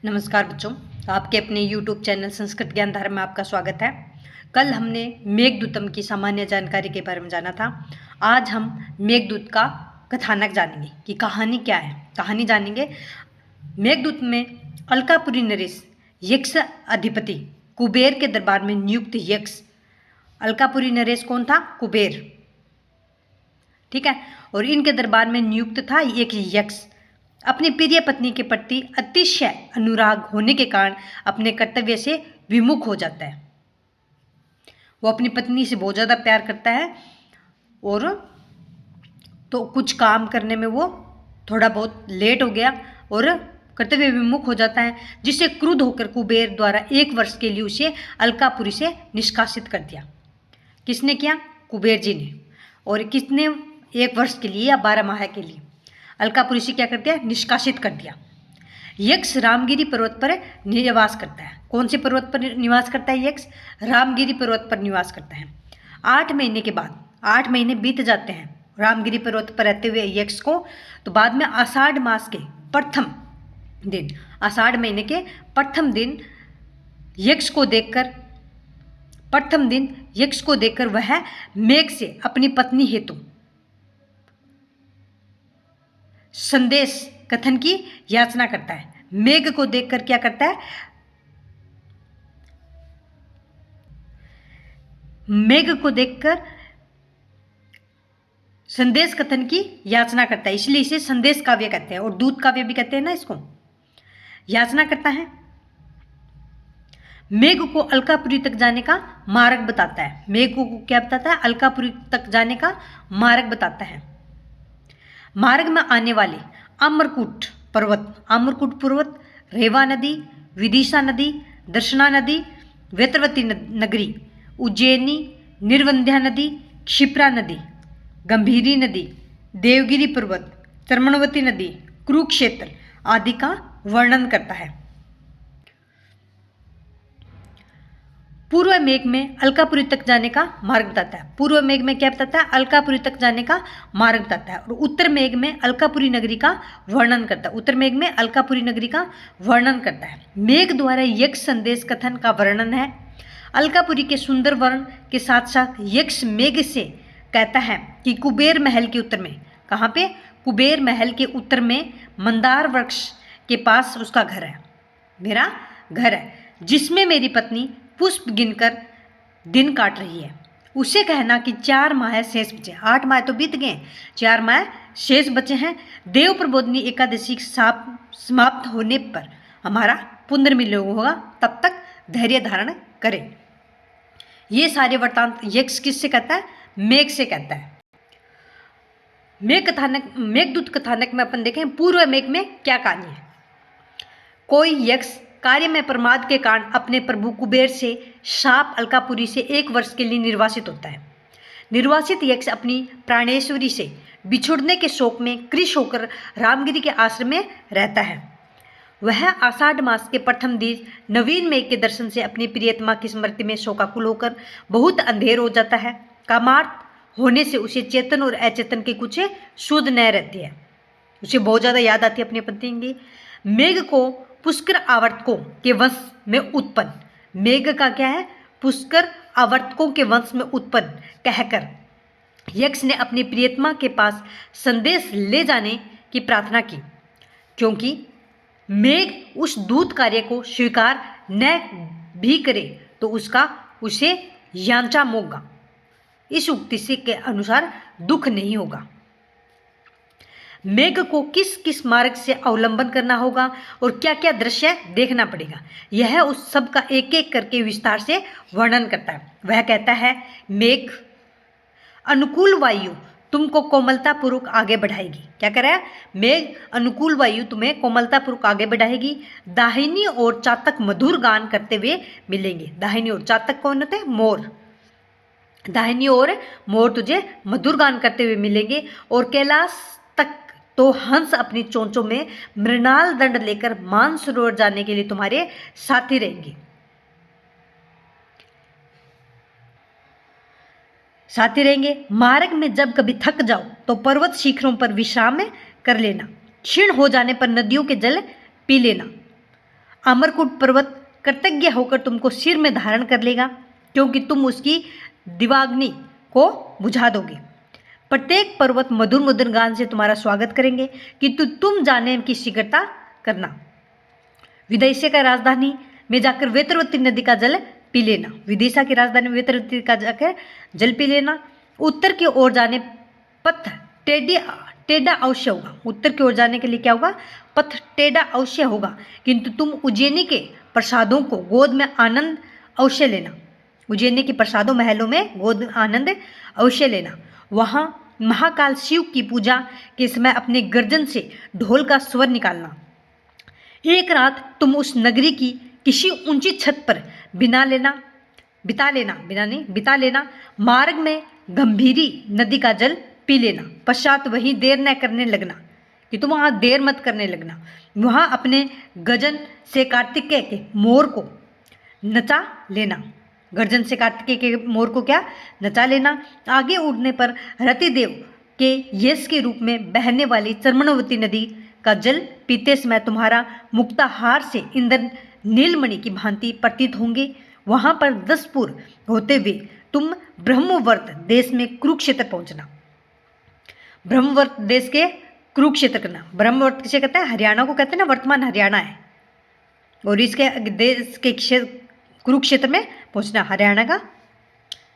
नमस्कार बच्चों, आपके अपने YouTube चैनल संस्कृत ज्ञान धारा में आपका स्वागत है। कल हमने मेघदूतम की सामान्य जानकारी के बारे में जाना था। आज हम मेघदूत का कथानक जानेंगे कि कहानी क्या है। कहानी जानेंगे। मेघदूत में अलकापुरी नरेश यक्ष अधिपति कुबेर के दरबार में नियुक्त यक्ष। अलकापुरी नरेश कौन था? कुबेर, ठीक है। और इनके दरबार में नियुक्त था एक यक्ष। अपनी प्रिय पत्नी के प्रति अतिशय अनुराग होने के कारण अपने कर्तव्य से विमुख हो जाता है। वो अपनी पत्नी से बहुत ज़्यादा प्यार करता है और तो कुछ काम करने में वो थोड़ा बहुत लेट हो गया और कर्तव्य विमुख हो जाता है, जिससे क्रुद्ध होकर कुबेर द्वारा 1 वर्ष के लिए उसे अलकापुरी से निष्कासित कर दिया। किसने किया? कुबेर जी ने। और किसने? 1 वर्ष के लिए या 12 माह के लिए अलकापुरी से क्या कर दिया? निष्कासित कर दिया। यक्ष रामगिरी पर्वत पर निवास करता है। कौन से पर्वत पर निवास करता है यक्ष? रामगिरी पर्वत पर निवास करता है। 8 महीने के बाद 8 महीने बीत जाते हैं रामगिरी पर्वत पर रहते हुए यक्ष को। तो बाद में आषाढ़ मास के प्रथम दिन, आषाढ़ महीने के प्रथम दिन यक्ष को देखकर वह मेघ से अपनी पत्नी हेतु संदेश कथन की याचना करता है। मेघ को देखकर क्या करता है? मेघ को देखकर संदेश कथन की याचना करता है, इसलिए इसे संदेश काव्य कहते हैं और दूत काव्य भी कहते हैं ना इसको। याचना करता है। मेघ को अलकापुरी तक जाने का मार्ग बताता है। मेघ को क्या बताता है? अलकापुरी तक जाने का मार्ग बताता है। मार्ग में आने वाले अमरकूट पर्वत, रेवा नदी, विदिशा नदी, दर्शना नदी, वेत्रवती नगरी, उज्जैनी, निर्वंध्या नदी, क्षिप्रा नदी, गंभीरी नदी, देवगिरी पर्वत, चर्मणवती नदी, कुरुक्षेत्र आदि का वर्णन करता है। पूर्व मेघ में अलकापुरी तक जाने का मार्ग बताता है। पूर्व मेघ में क्या बताता है? अलकापुरी तक जाने का मार्ग बताता है। और उत्तर मेघ में अलकापुरी नगरी का वर्णन करता है। उत्तर मेघ में अलकापुरी नगरी का वर्णन करता है। मेघ द्वारा यक्ष संदेश कथन का वर्णन है। अलकापुरी के सुंदर वर्ण के साथ साथ यक्ष मेघ से कहता है कि कुबेर महल के उत्तर में, कहाँ पे? कुबेर महल के उत्तर में मंदार वृक्ष के पास उसका घर है, मेरा घर है, जिसमें मेरी पत्नी पुष्प गिनकर दिन काट रही है। उसे कहना कि 4 माह शेष बचे। 8 माह तो बीत गए, 4 माह शेष बचे हैं। देव प्रबोधनी एकादशी समाप्त होने पर हमारा पुनर्मिलन होगा, तब तक धैर्य धारण करें। ये सारे वृत्तांत यक्ष किससे कहता है? मेघ से कहता है। मेघदूत कथानक में अपन देखें पूर्व मेघ में क्या कहानी है। कोई यक्ष कार्य में प्रमाद के कारण अपने प्रभु कुबेर से शाप अलकापुरी से 1 वर्ष के लिए निर्वासित होता है। निर्वासित यक्ष अपनी प्राणेश्वरी से बिछुड़ने के शोक में कृश होकर रामगिरी के आश्रम में रहता है। वह आषाढ़ मास के प्रथम दिन नवीन मेघ के दर्शन से अपनी प्रियतमा की स्मृति में शोकाकुल होकर बहुत अंधेर हो जाता है। कामार्थ होने से उसे चेतन और अचेतन की कुछ शुद्ध न रहती है। उसे बहुत ज़्यादा याद आती है अपनी पत्नी की। मेघ को पुष्कर आवर्तकों के वंश में उत्पन्न, मेघ का क्या है? पुष्कर आवर्तकों के वंश में उत्पन्न कहकर यक्ष ने अपनी प्रियतमा के पास संदेश ले जाने की प्रार्थना की, क्योंकि मेघ उस दूत कार्य को स्वीकार न भी करे तो उसे यांचा मोगा। इस उक्ति से के अनुसार दुख नहीं होगा। मेघ को किस किस मार्ग से अवलंबन करना होगा और क्या क्या दृश्य देखना पड़ेगा, यह उस सब का एक एक करके विस्तार से वर्णन करता है। वह कहता है, मेघ अनुकूल वायु तुमको कोमलतापूर्वक आगे बढ़ाएगी। क्या कह रहा है? मेघ अनुकूल वायु तुम्हें कोमलतापूर्वक आगे बढ़ाएगी। दाहिनी ओर चातक मधुर गान करते हुए मिलेंगे। दाहिनी ओर चातक कौन होते हैं? मोर। दाहिनी ओर मोर तुझे मधुर गान करते हुए मिलेंगे। और कैलाश तक तो हंस अपनी चोंचों में मृणाल दंड लेकर मानसरोवर जाने के लिए तुम्हारे साथी रहेंगे। मार्ग में जब कभी थक जाओ तो पर्वत शिखरों पर विश्राम कर लेना। क्षीण हो जाने पर नदियों के जल पी लेना। अमरकूट पर्वत कृतज्ञ होकर तुमको सिर में धारण कर लेगा, क्योंकि तुम उसकी दिवाग्नि को बुझा दोगे। प्रत्येक पर्वत मधुर मधुर गान से तुम्हारा स्वागत करेंगे, किंतु तुम जाने की शीघ्रता करना। विदिशा का राजधानी में जाकर वेत्रवती नदी का जल पी लेना। विदिशा की राजधानी में वेत्रवती का जाकर जल पी लेना। उत्तर की ओर जाने पथ टेढ़ा अवश्य होगा। उत्तर की ओर जाने के लिए क्या होगा? पथ टेढ़ा अवश्य होगा, किंतु तुम उज्जैनी के प्रसादों को गोद में आनंद अवश्य लेना। उज्जैनी के प्रसादों महलों में गोद आनंद अवश्य लेना। वहाँ महाकाल शिव की पूजा के समय अपने गर्जन से ढोल का स्वर निकालना। एक रात तुम उस नगरी की किसी ऊंची छत पर बिता लेना। मार्ग में गंभीरी नदी का जल पी लेना। पश्चात वहीं देर न करने लगना, कि तुम वहाँ देर मत करने लगना। वहाँ अपने गजन से कार्तिकेय के मोर को नचा लेना। गर्जन से कार्तिकेय के मोर को क्या? नचा लेना। आगे उड़ने पर रतिदेव के यश के रूप में बहने वाली चर्मणवती नदी का जल पीते समय तुम्हारा मुक्ताहार से इंद्र नीलमणि की भांति प्रतीत होंगे। वहां पर 10 पुर होते हुए तुम ब्रह्मवर्त देश में कुरुक्षेत्र पहुंचना। ब्रह्मवर्त देश के कुरुक्षेत्र करना। ब्रह्मवर्त किसे कहते हैं? हरियाणा को कहते हैं ना, वर्तमान हरियाणा है। और इसके देश के कुरुक्षेत्र में पहुंचना, हरियाणा का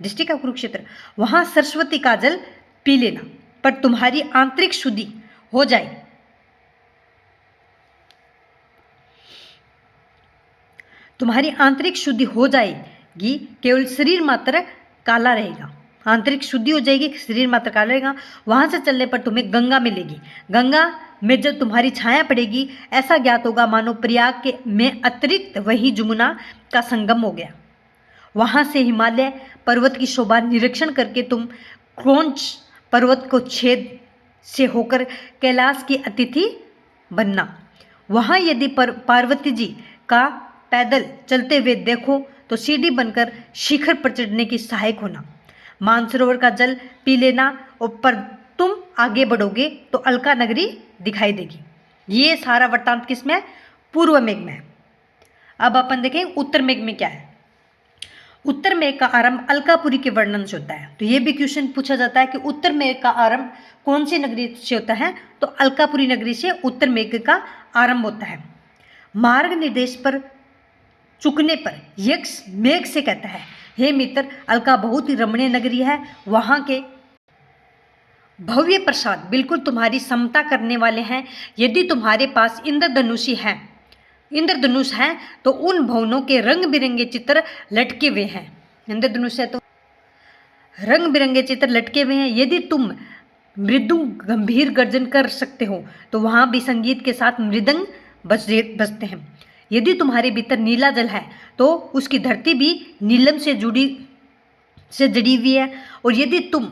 डिस्ट्रिक्ट का कुरुक्षेत्र। वहां सरस्वती का जल पी लेना, पर तुम्हारी आंतरिक शुद्धि हो जाए। तुम्हारी आंतरिक शुद्धि हो जाएगी, केवल शरीर मात्र काला रहेगा। आंतरिक शुद्धि हो जाएगी, शरीर मात्र काला रहेगा। वहां से चलने पर तुम्हें गंगा मिलेगी। गंगा में जब तुम्हारी छाया पड़ेगी, ऐसा ज्ञात होगा मानो प्रयाग के में अतिरिक्त वही जमुना का संगम हो गया। वहां से हिमालय पर्वत की शोभा निरीक्षण करके तुम क्रौंच पर्वत को छेद से होकर कैलाश की अतिथि बनना। वहां यदि पार्वती जी का पैदल चलते हुए देखो तो सीढ़ी बनकर शिखर पर चढ़ने की सहायक होना। मानसरोवर का जल पी लेना, और पर तुम आगे बढ़ोगे तो अलका नगरी दिखाई देगी। ये सारा वृत्तांत किसमें? पूर्व मेघ में। अब अपन देखें उत्तर मेघ में क्या है। उत्तर मेघ का आरंभ अलकापुरी के वर्णन से होता है। तो ये भी क्वेश्चन पूछा जाता है कि उत्तर मेघ का आरंभ कौन सी नगरी से होता है? तो अलकापुरी नगरी से उत्तर मेघ का आरंभ होता है। मार्ग निर्देश पर चुकने पर यक्ष मेघ से कहता है, हे मित्र, अलका बहुत ही रमणीय नगरी है। वहां के भव्य प्रसाद बिल्कुल तुम्हारी समता करने वाले हैं। यदि तुम्हारे पास इंद्रधनुष है तो उन भवनों के रंग बिरंगे चित्र लटके हुए हैं। इंद्रधनुष है तो रंग बिरंगे चित्र लटके हुए हैं। यदि तुम मृदुंग गंभीर गर्जन कर सकते हो तो वहां भी संगीत के साथ मृदंग बजते हैं। यदि तुम्हारे भीतर नीला जल है तो उसकी धरती भी नीलम से जड़ी हुई है। और यदि तुम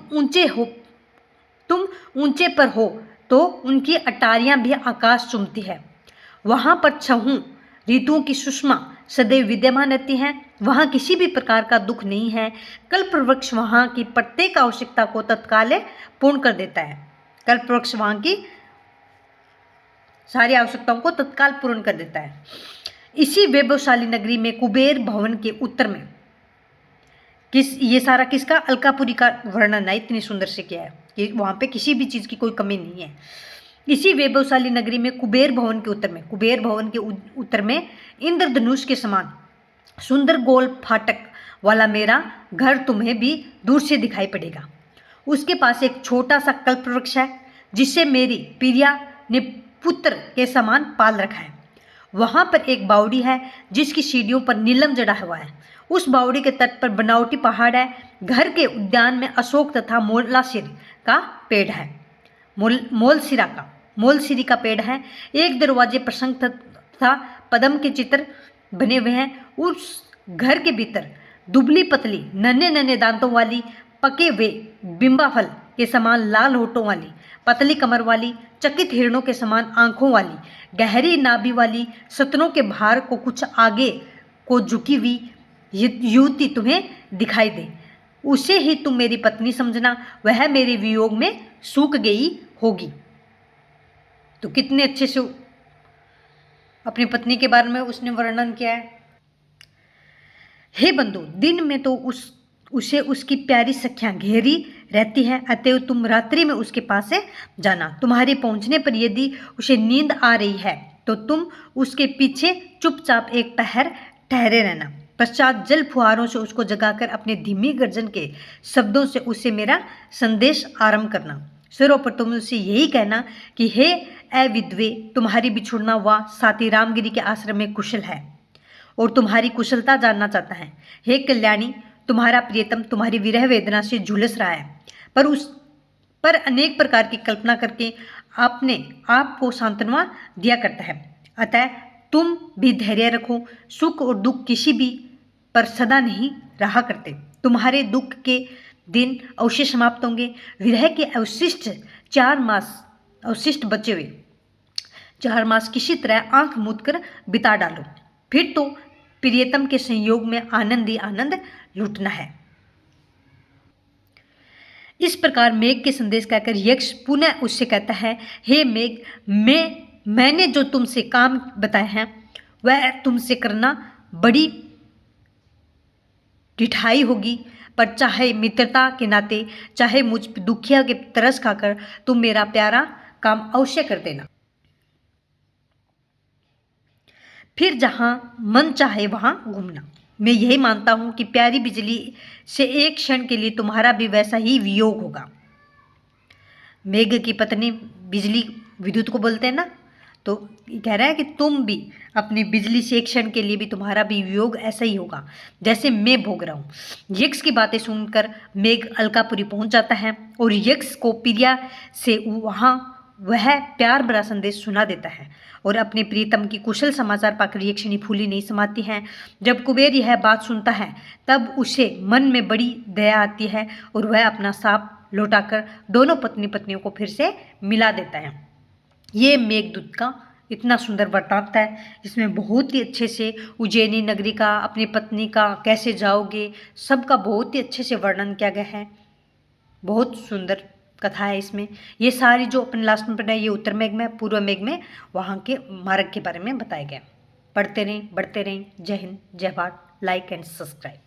ऊंचे पर हो तो उनकी अटारियां भी आकाश चूमती है। वहां पर 6 ऋतुओं की सुषमा सदैव विद्यमान रहती हैं। वहां किसी भी प्रकार का दुख नहीं है। कल्प वृक्ष वहां की प्रत्येक आवश्यकता को तत्काल पूर्ण कर देता है। कल्प वृक्ष वहां की सारी आवश्यकताओं को तत्काल पूर्ण कर देता है। इसी वैभवशाली नगरी में कुबेर भवन के उत्तर में ये सारा किसका? अलकापुरी का वर्णन है। इतनी सुंदर से किया है कि वहां पे किसी भी चीज की कोई कमी नहीं है। इसी वैभवशाली नगरी में कुबेर भवन के उत्तर में इंद्रधनुष के समान सुंदर गोल फाटक वाला मेरा घर तुम्हें भी दूर से दिखाई पड़ेगा। उसके पास एक छोटा सा कल्प वृक्ष है जिसे मेरी प्रिया ने पुत्र के समान पाल रखा है। वहां पर एक बावड़ी है जिसकी सीढ़ियों पर नीलम जड़ा हुआ है। उस बावड़ी के तट पर बनावटी पहाड़ है। घर के उद्यान में अशोक तथा मोलसिर का पेड़ है। मोलसिरी का पेड़ है। एक दरवाजे प्रसंग तथा पद्म के चित्र बने हुए हैं। उस घर के भीतर दुबली पतली नन्हे दांतों वाली, पके हुए बिंबा फल के समान लाल होठों वाली, पतली कमर वाली, चकित हिरणों के समान आंखों वाली, गहरी नाभि वाली, सतनों के भार को कुछ आगे को झुकी हुई युवती तुम्हें दिखाई दे। उसे ही तुम मेरी पत्नी समझना। वह मेरे वियोग में सूख गई होगी। तो कितने अच्छे से अपनी पत्नी के बारे में उसने वर्णन किया है। हे बंधु, दिन में तो उसे उसकी प्यारी सखियां घेरी रहती है, अतएव तुम रात्रि में उसके पास से जाना। तुम्हारे पहुंचने पर यदि उसे नींद आ रही है तो तुम उसके पीछे चुपचाप एक पहर ठहरे रहना। पश्चात जल फुहारों से उसको जगाकर अपने धीमी गर्जन के शब्दों से उसे मेरा संदेश आरंभ करना। सर्वोपर तुम उससे यही कहना कि हे अविधवे, तुम्हारी बिछुड़ना हुआ साथी रामगिरी के आश्रम में कुशल है और तुम्हारी कुशलता जानना चाहता है। हे कल्याणी, तुम्हारा प्रियतम तुम्हारी विरह वेदना से झुलस रहा है, पर अनेक प्रकार की कल्पना करके अपने आप को सांत्वना दिया करता है। अतः तुम भी धैर्य रखो। सुख और दुख किसी भी पर सदा नहीं रहा करते। तुम्हारे दुख के दिन अवश्य समाप्त होंगे। विरह के अवशिष्ट 4 मास अवशिष्ट बचे हुए 4 मास किसी तरह आंख मूंद कर बिता डालो, फिर तो प्रियतम के संयोग में आनंद ही आनंद लूटना है। इस प्रकार मेघ के संदेश कहकर यक्ष पुनः उससे कहता है, हे मेघ, मैंने जो तुमसे काम बताए हैं वह तुमसे करना बड़ी ढिठाई होगी, पर चाहे मित्रता के नाते, चाहे मुझ दुखिया के तरस खाकर तुम मेरा प्यारा काम अवश्य कर देना। फिर जहां मन चाहे वहां घूमना। मैं यही मानता हूं कि प्यारी बिजली से एक क्षण के लिए तुम्हारा भी वैसा ही वियोग होगा। मेघ की पत्नी बिजली विद्युत को बोलते हैं ना, तो कह रहा है कि तुम भी अपनी बिजली से एक क्षण के लिए भी तुम्हारा भी वियोग ऐसा ही होगा जैसे मैं भोग रहा हूँ। यक्ष की बातें सुनकर मेघ अलकापुरी पहुंच जाता है और यक्ष को प्रिया से वहाँ वह प्यार भरा संदेश सुना देता है और अपने प्रीतम की कुशल समाचार पाकर यक्षिणी फूली नहीं समाती है। जब कुबेर यह बात सुनता है तब उसे मन में बड़ी दया आती है और वह अपना साप लौटाकर दोनों पत्नी पत्नियों को फिर से मिला देता है। ये मेघदूत का इतना सुंदर वृत्तांत है, इसमें बहुत ही अच्छे से उज्जैनी नगरी का, अपनी पत्नी का कैसे जाओगे, सबका बहुत ही अच्छे से वर्णन किया गया है। बहुत सुंदर कथा है इसमें। ये सारी जो अपन लास्ट में पढ़ा, ये उत्तर मेघ में, पूर्व मेघ में वहाँ के मार्ग के बारे में बताया गया। पढ़ते रहें, बढ़ते रहें। जय हिंद, जय भारत। Like and subscribe.